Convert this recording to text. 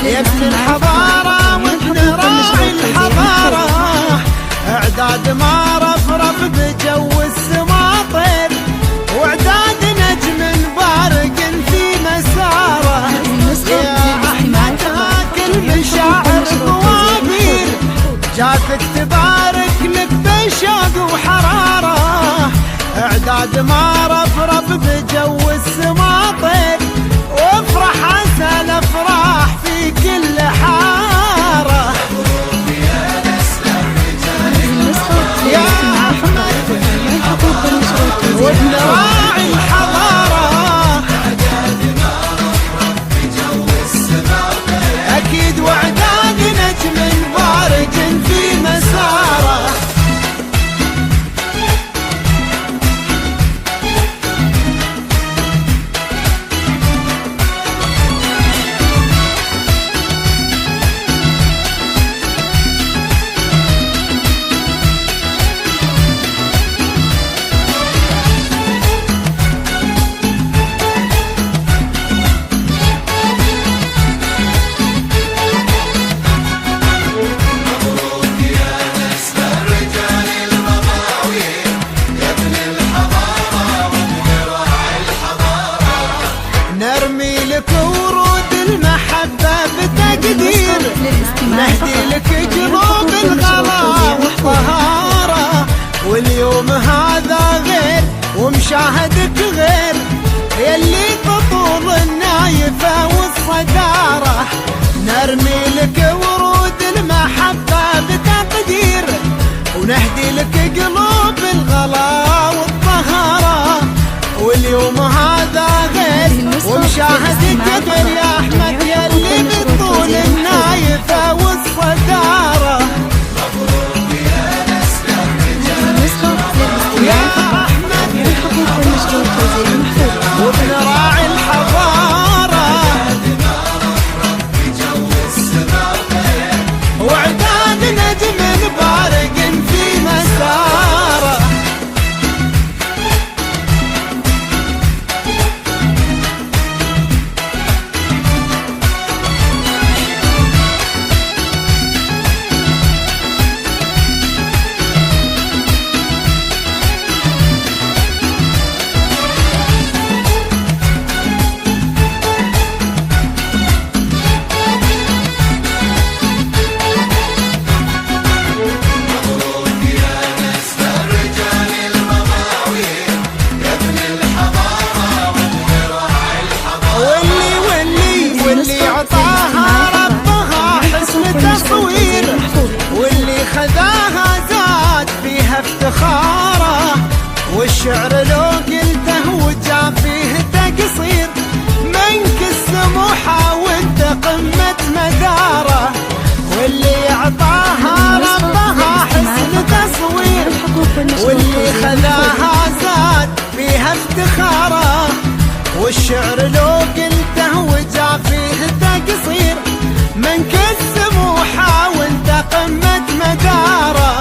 يا ابن الحضارة وابن راعي الحضارة، اعداد ما رفرف بجو السما طير، واعداد نجم بارق في مساره. يا احمد كل مشاعر طوابير جاتك تبارك لك بشوق وحراره، اعداد ما رفرف بجو السما طير، وافرح عسى الافراح في كل حاره. يا احمد وابن راعي الحضاره، اكيد واعداد نجم بارق في مساره. نرمي لك ورود المحبة بتقدير، نهدي لك جنوب الغلا والطهارة، واليوم هذا غير ومشاهدك غير، يلي تطول النايفة والصدارة. نرمي لك ورود المحبة بتقدير، ونهدي لك قلوب الغلا والطهارة، واليوم هذا غير ومشاهدك غير يا احمد، يلي بطول النايفة والصدارة. مبروك يا نسل الرجال يا احمد وابن راعي الحضارة، واعداد نجم بارق في مساره. خذاها زاد فيها افتخاره، والشعر لو قلته وجا فيه تقصير، منك السموحة وانت قمة مداره، واللي اعطاها ربها حسن تصوير، واللي خذاها زاد فيها افتخاره، والشعر لو قلته وجا فيه تقصير، منك السموحة وانت قمة مداره.